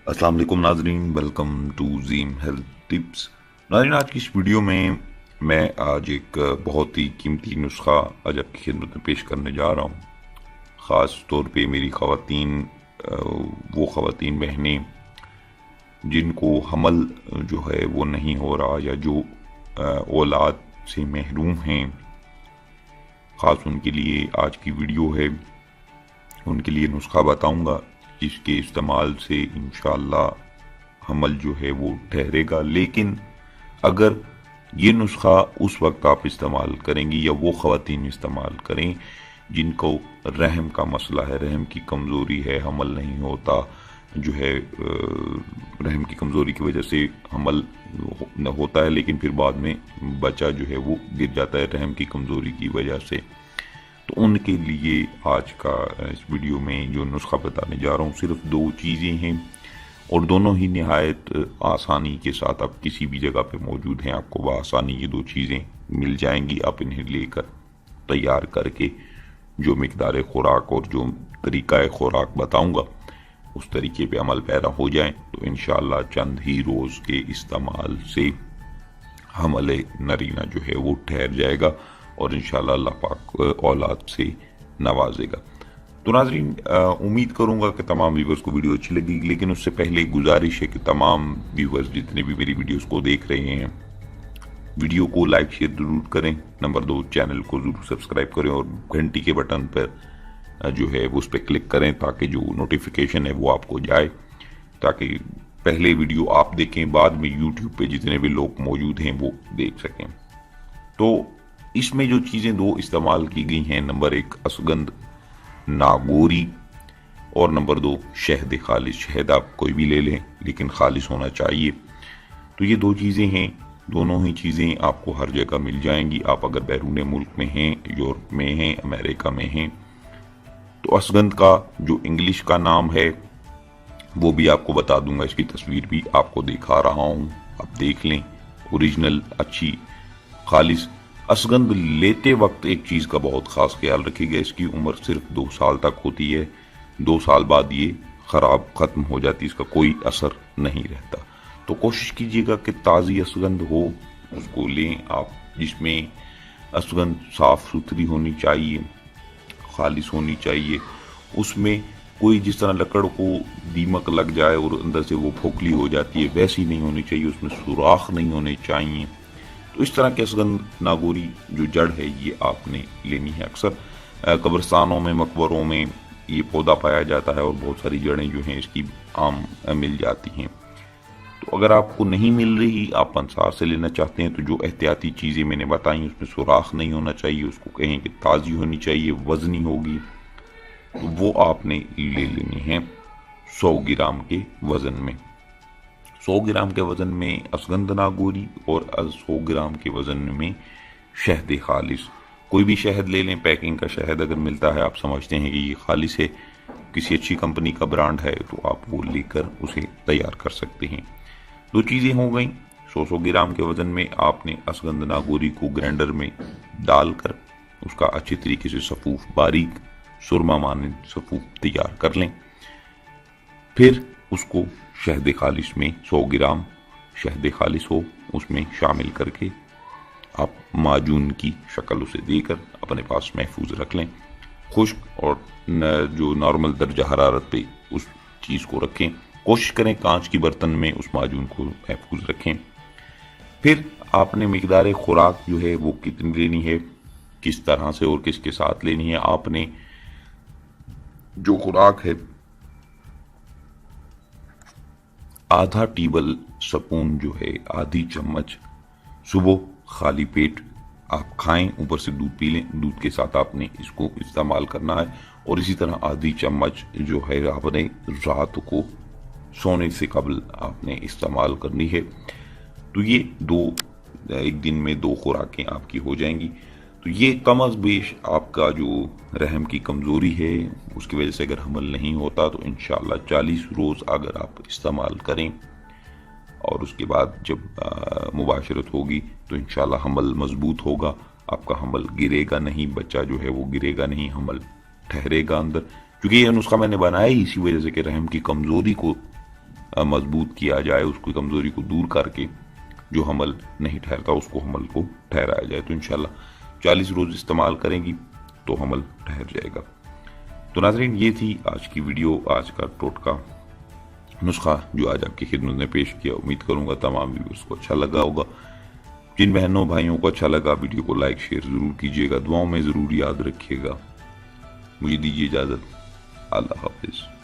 अस्सलाम वालेकुम नाजरीन, वेलकम टू ज़ीम हेल्थ टिप्स। नाजरीन, आज की इस वीडियो में मैं आज एक बहुत ही कीमती नुस्खा आज आपकी खिदमत में पेश करने जा रहा हूँ। ख़ास तौर पे मेरी ख़वातीन, वो ख़वातीन बहनें जिनको हमल जो है वो नहीं हो रहा या जो औलाद से महरूम हैं, ख़ास उनके लिए आज की वीडियो है। उनके लिए नुस्खा बताऊंगा जिसके इस्तेमाल से इंशाअल्लाह हमल जो है वो ठहरेगा। लेकिन अगर ये नुस्खा उस वक्त आप इस्तेमाल करेंगी या वो ख़वातीन इस्तेमाल करें जिनको रहम का मसला है, रहम की कमज़ोरी है, हमल नहीं होता, जो है रहम की कमज़ोरी की वजह से हमल होता है लेकिन फिर बाद में बच्चा जो है वो गिर जाता है रहम की कमज़ोरी की वजह से, तो उनके लिए आज का इस वीडियो में जो नुस्खा बताने जा रहा हूँ सिर्फ दो चीज़ें हैं और दोनों ही निहायत आसानी के साथ आप किसी भी जगह पे मौजूद हैं, आपको बआसानी ये दो चीज़ें मिल जाएंगी। आप इन्हें लेकर तैयार करके जो मिकदार खुराक और जो तरीक़ा खुराक बताऊँगा उस तरीके पे अमल पैरा हो जाएं तो इंशाअल्लाह चंद ही रोज़ के इस्तेमाल से हमल नरीना जो है वो ठहर जाएगा और इंशाअल्लाह अल्लाह पाक औलाद से नवाजेगा। तो नाज़रीन, उम्मीद करूँगा कि तमाम व्यूवर्स को वीडियो अच्छी लगेगी, लेकिन उससे पहले गुजारिश है कि तमाम व्यूवर्स जितने भी मेरी वीडियोस को देख रहे हैं वीडियो को लाइक शेयर ज़रूर करें। नंबर 2, चैनल को ज़रूर सब्सक्राइब करें और घंटी के बटन पर जो है उस पर क्लिक करें ताकि जो नोटिफिकेशन है वो आपको जाए, ताकि पहले वीडियो आप देखें, बाद में यूट्यूब पे जितने भी लोग मौजूद हैं वो देख सकें। तो इसमें जो चीज़ें दो इस्तेमाल की गई हैं, नंबर 1 असगंध नागोरी और नंबर 2 शहद खालिस। शहद आप कोई भी ले लें लेकिन खालिस होना चाहिए। तो ये दो चीज़ें हैं, दोनों ही चीज़ें आपको हर जगह मिल जाएंगी। आप अगर बैरून मुल्क में हैं, यूरोप में हैं, अमेरिका में हैं, तो असगंध का जो इंग्लिश का नाम है वो भी आपको बता दूंगा, इसकी तस्वीर भी आपको दिखा रहा हूँ, आप देख लें। ओरिजिनल अच्छी खालिस असगंध लेते वक्त एक चीज़ का बहुत ख़ास ख्याल रखिएगा, इसकी उम्र सिर्फ 2 साल तक होती है। 2 साल बाद ये ख़राब ख़त्म हो जाती है, इसका कोई असर नहीं रहता। तो कोशिश कीजिएगा कि ताज़ी असगंध हो, उसको लें आप, जिसमें असगंध साफ़ सुथरी होनी चाहिए, खालिस होनी चाहिए। उसमें कोई जिस तरह लकड़ को दीमक लग जाए और अंदर से वो खोखली हो जाती है वैसी नहीं होनी चाहिए, उसमें सुराख नहीं होने चाहिए। तो इस तरह के असगंध नागोरी जो जड़ है ये आपने लेनी है। अक्सर कब्रिस्तानों में, मकबरों में ये पौधा पाया जाता है और बहुत सारी जड़ें जो हैं इसकी आम मिल जाती हैं। तो अगर आपको नहीं मिल रही, आप पंसार से लेना चाहते हैं, तो जो एहतियाती चीज़ें मैंने बताई उसमें सुराख नहीं होना चाहिए, उसको कहें कि ताज़ी होनी चाहिए, वज़नी होगी, तो वो आपने ले लेनी है 100 ग्राम के वज़न में। 100 ग्राम के वज़न में असगंध नागोरी और 100 ग्राम के वज़न में शहद खालिस। कोई भी शहद ले लें, पैकिंग का शहद अगर मिलता है, आप समझते हैं कि ये खालिस है, किसी अच्छी कंपनी का ब्रांड है, तो आप वो लेकर उसे तैयार कर सकते हैं। दो चीज़ें हो गई। 100 ग्राम के वज़न में आपने असगंध नागोरी को ग्राइंडर में डालकर उसका अच्छी तरीके से सफ़ूफ, बारीक सुरमा माने सफ़ूफ तैयार कर लें। फिर उसको शहद खालिस में 100 ग्राम शहद खालिस हो उसमें शामिल करके आप माजून की शक्ल उसे देकर अपने पास महफूज रख लें। खुश्क और जो नॉर्मल दर्जा हरारत पे उस चीज़ को रखें। कोशिश करें कांच की बर्तन में उस माजून को महफूज रखें। फिर आपने मिकदार खुराक जो है वो कितनी लेनी है, किस तरह से और किसके साथ लेनी है। आपने जो खुराक है आधा टेबल स्पून जो है, आधी चम्मच सुबह खाली पेट आप खाएं, ऊपर से दूध पी लें, दूध के साथ आपने इसको इस्तेमाल करना है। और इसी तरह आधी चम्मच जो है आपने रात को सोने से कबल आपने इस्तेमाल करनी है। तो ये एक दिन में 2 खुराकें आपकी हो जाएंगी। तो ये कम अज़ बेश आपका जो रहम की कमज़ोरी है उसकी वजह से अगर हमल नहीं होता तो इंशाअल्लाह 40 रोज़ अगर आप इस्तेमाल करें और उसके बाद जब मुबाशरत होगी तो इंशाअल्लाह हमल मजबूत होगा, आपका हमल गिरेगा नहीं, बच्चा जो है वो गिरेगा नहीं, हमल ठहरेगा अंदर। क्योंकि यह नुस्खा मैंने बनाया ही इसी वजह से कि रहम की कमज़ोरी को مضبوط کیا جائے، اس کی کمزوری کو دور کر کے جو حمل نہیں ٹھہرتا اس کو حمل کو ٹھہرایا جائے. تو انشاءاللہ 40 روز استعمال کریں گی تو حمل ٹھہر جائے گا. تو ناظرین یہ تھی آج کی ویڈیو، آج کا ٹوٹکا نسخہ جو آج آپ کی خدمت میں پیش کیا. امید کروں گا تمام ویڈیوز کو اچھا لگا ہوگا. جن بہنوں بھائیوں کو اچھا لگا ویڈیو کو لائک شیئر ضرور کیجیے گا، دعاؤں میں ضرور یاد رکھیے گا. مجھے دیجیے اجازت، اللہ حافظ.